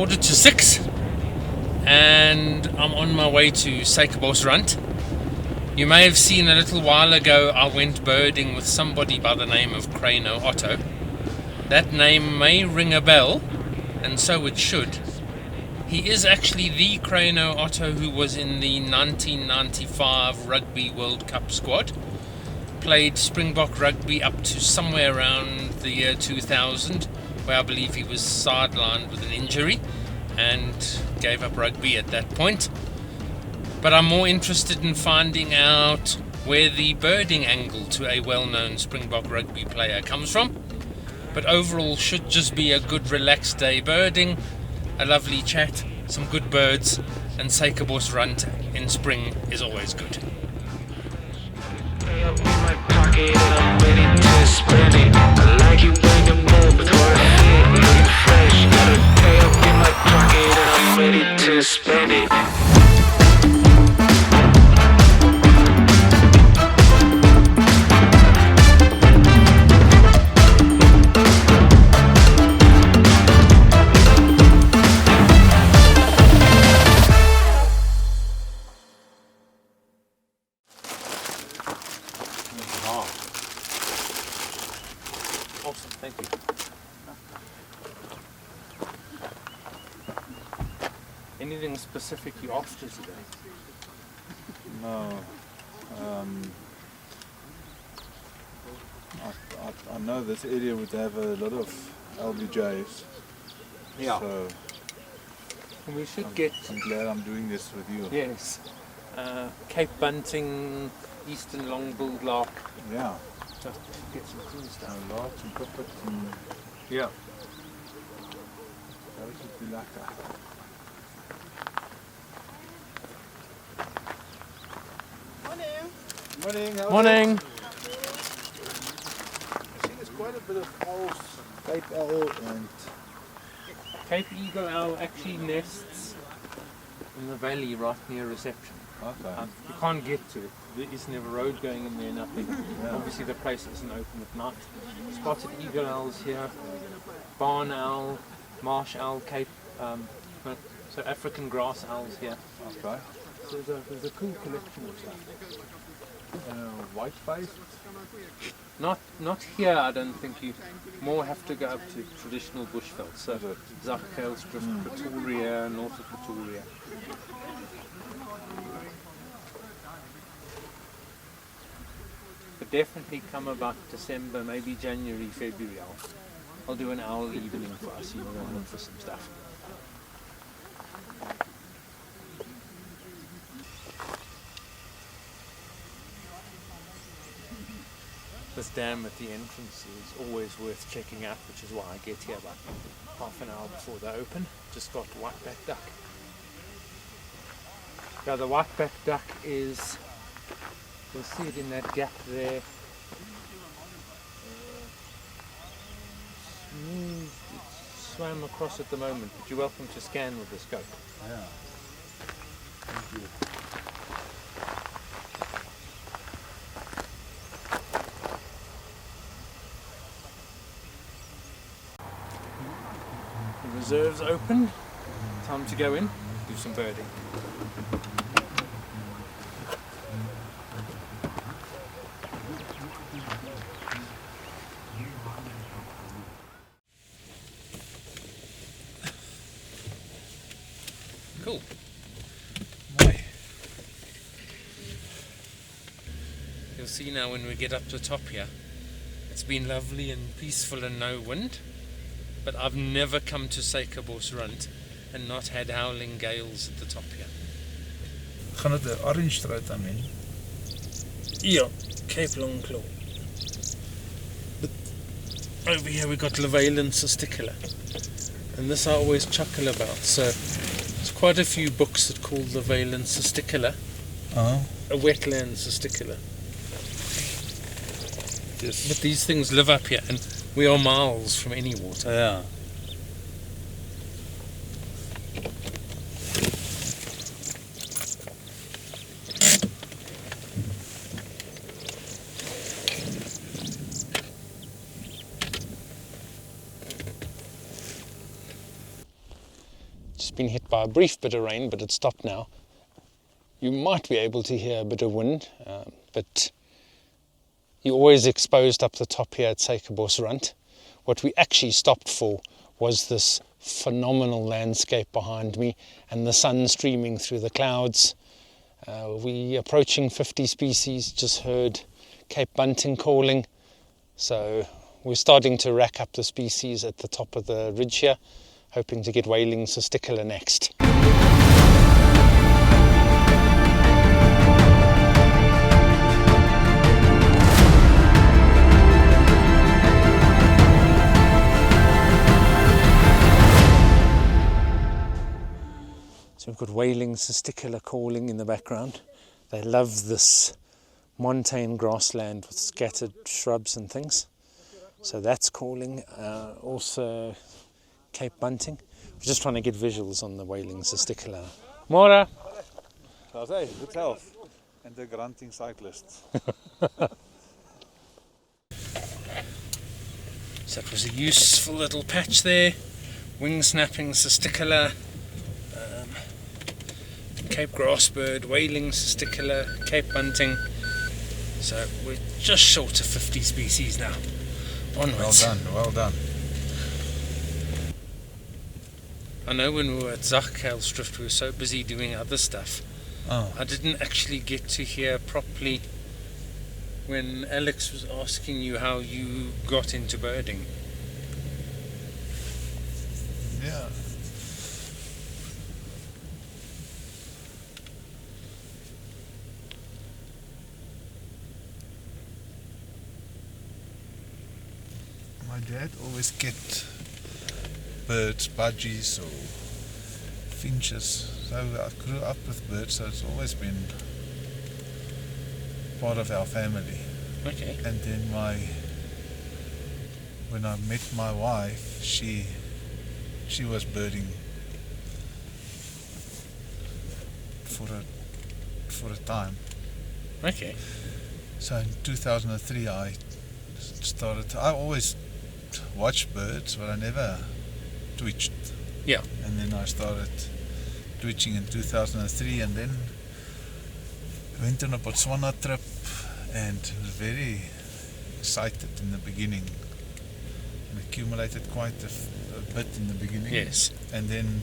quarter to 6 and I'm on my way to Suikerbosrand. You may have seen a little while ago I went birding with somebody by the name of Krynauw Otto. That name may ring a bell, and so it should. He is actually the Krynauw Otto who was in the 1995 Rugby World Cup squad. Played Springbok rugby up to somewhere around the year 2000, where I believe he was sidelined with an injury and gave up rugby at that point. But I'm more interested in finding out where the birding angle to a well-known Springbok rugby player comes from. But overall should just be a good relaxed day birding, a lovely chat, some good birds, and Suikerbosrand in spring is always good. Awesome, thank you. Anything specific you after today? No. I know this area would have a lot of LBJs. Yeah. So We should get... I'm glad I'm doing this with you. Yes. Cape bunting, eastern long-billed lark. Yeah. Just get some cool stuff. Larks and pipits and Yeah. those would be lekker. Morning. Morning. I see there's quite a bit of owls, Cape owl and Cape eagle owl actually nests in the valley right near reception. okay. You can't get to it. There isn't a road going in there, nothing. Yeah. Obviously the place isn't open at night. Spotted eagle owls here, barn owl, marsh owl, Cape, so African grass owls here. Okay. So there's a cool collection of stuff. White faced? Not here, I don't think. You more have to go up to traditional bushveld. So Zakkeelsdrift, Pretoria, north of Pretoria. But definitely come about December, maybe January, February. I'll do an owl evening for us. You know, look for some stuff. This dam at the entrance is always worth checking out, which is why I get here about half an hour before they open. Just got whiteback duck. Now the whiteback duck is, you'll see it in that gap there. Smooth, it swam across at the moment, but you're welcome to scan with the scope. Yeah. Thank you. The reserve's open. Time to go in, do some birding. Cool. You'll see now when we get up to the top here, it's been lovely and peaceful and no wind. But I've never come to Suikerbosrand and not had howling gales at the top here. Gaan dit 'n orange struit aan hê? Yeah, Cape Longclaw. But over here we got Levailin Cisticola. And this I always chuckle about. So there's quite a few books that call Levailin Cisticola a wetland cisticola. Yes. But these things live up here and we are miles from any water. Ja. just been hit by a brief bit of rain, but it's stopped now. You might be able to hear a bit of wind, but you're always exposed up the top here at Suikerbosrand. What we actually stopped for was this phenomenal landscape behind me and the sun streaming through the clouds. We're approaching 50 species, just heard Cape bunting calling. So we're starting to rack up the species at the top of the ridge here, hoping to get whaling cisticola next. So we've got whaling cisticola calling in the background. They love this montane grassland with scattered shrubs and things. So that's calling. Also Cape bunting. We're just trying to get visuals on the whaling cisticola. Mora! Hey, good health. And the grunting cyclists. So it was a useful little patch there. Wing snapping cisticola. Cape grassbird, whaling cisticola, Cape bunting. So we're just short of 50 species now. Onwards. Well done. I know when we were at Zachkelstrift we were so busy doing other stuff. I didn't actually get to hear properly when Alex was asking you how you got into birding. Yeah. My dad always kept birds, budgies or finches. So I grew up with birds, so it's always been part of our family. Okay. And then when I met my wife, she was birding for a time. Okay. So in 2003 I always watched birds, but I never twitched. Yeah. And then I started twitching in 2003, and then went on a Botswana trip and was very excited in the beginning and accumulated quite a bit in the beginning. Yes. And then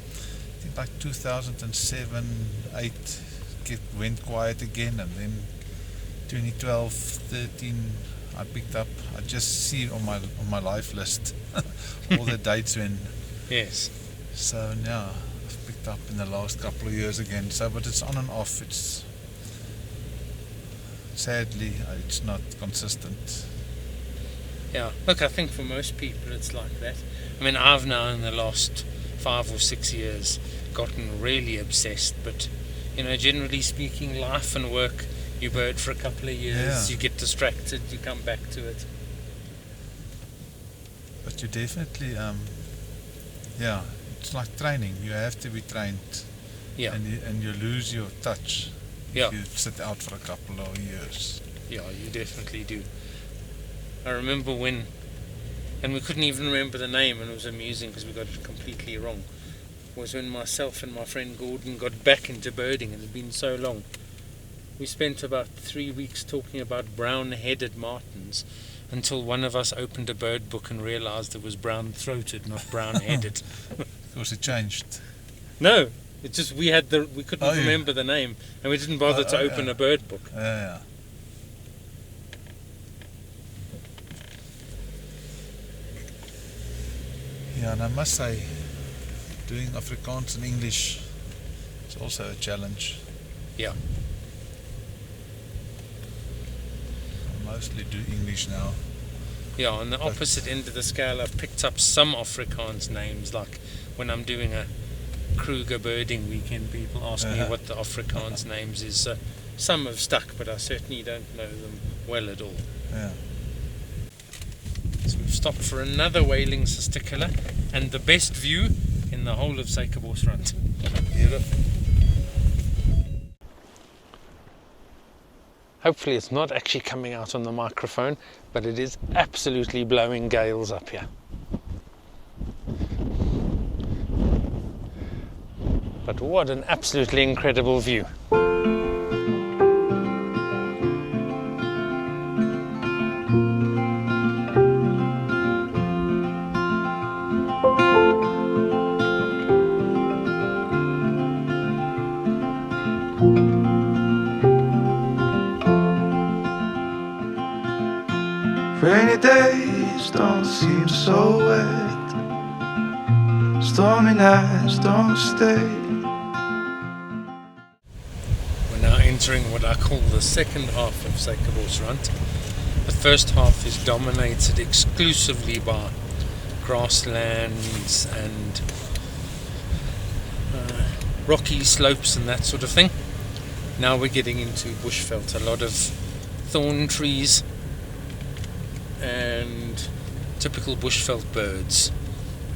I think like 2007, 8 went quiet again, and then 2012, 13 I picked up. I just see on my life list all the dates when. Yes. So now I've picked up in the last couple of years again. So, but it's on and off. It's sadly it's not consistent. Yeah. Look, I think for most people it's like that. I mean, I've now in the last 5 or 6 years gotten really obsessed, but generally speaking, life and work. You bird for a couple of years, You get distracted, you come back to it. But you definitely, it's like training. You have to be trained, and you lose your touch if you sit out for a couple of years. Yeah, you definitely do. I remember when, and we couldn't even remember the name, and it was amusing because we got it completely wrong, was when myself and my friend Gordon got back into birding, and it had been so long. We spent about 3 weeks talking about brown-headed martins until one of us opened a bird book and realised it was brown-throated, not brown-headed. Because it changed. No, it's just we couldn't remember the name, and we didn't bother to open a bird book. Yeah. Yeah, and I must say, doing Afrikaans and English is also a challenge. Yeah. Mostly do English now. Yeah, on the opposite end of the scale, I've picked up some Afrikaans names, like when I'm doing a Kruger birding weekend, people ask me what the Afrikaans names is. Some have stuck, but I certainly don't know them well at all. Yeah. So we've stopped for another whaling cisticola, and the best view in the whole of Suikerbosrand. Beautiful. Hopefully it's not actually coming out on the microphone, but it is absolutely blowing gales up here. But what an absolutely incredible view. Rainy days don't seem so wet. Stormy nights don't stay. We're now entering what I call the second half of Suikerbosrand. The first half is dominated exclusively by grasslands and rocky slopes and that sort of thing. Now we're getting into bushveld, a lot of thorn trees and typical bushveld birds,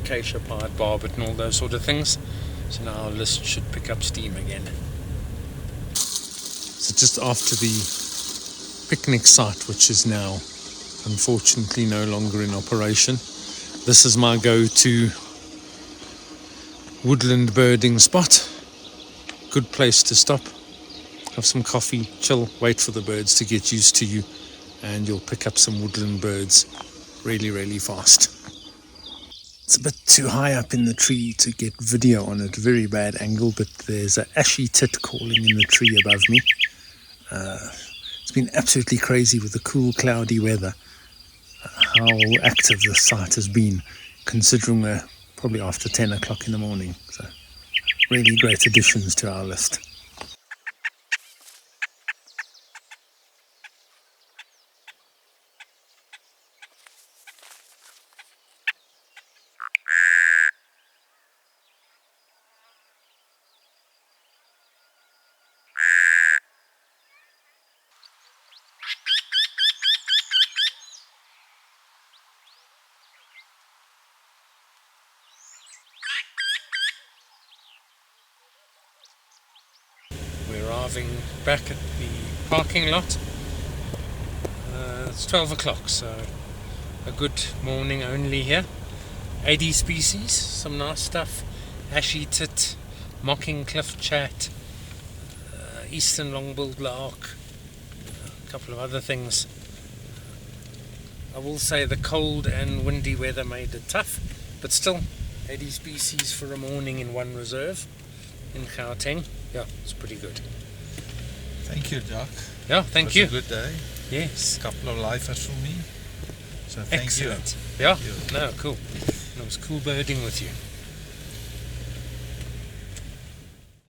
acacia, pied, barbet and all those sort of things. So now our list should pick up steam again. So just after the picnic site, which is now unfortunately no longer in operation, this is my go-to woodland birding spot. Good place to stop, have some coffee, chill, wait for the birds to get used to you, and you'll pick up some woodland birds really, really fast. It's a bit too high up in the tree to get video on it, very bad angle, but there's a ashy tit calling in the tree above me. It's been absolutely crazy with the cool, cloudy weather, how active the site has been, considering we're probably after 10 o'clock in the morning. So really great additions to our list. We're arriving back at the parking lot. It's 12 o'clock, so a good morning only here. 80 species, some nice stuff. Ashy tit, mocking cliff chat, eastern long-billed lark, a couple of other things. I will say the cold and windy weather made it tough, but still 80 species for a morning in one reserve in Gauteng. Yeah, it's pretty good. Thank you, Jack. Yeah, thank you. It was a good day. Yes. A couple of lifers for me. So thank Excellent. you. Yeah, Thank you. no, cool. And it was cool birding with you.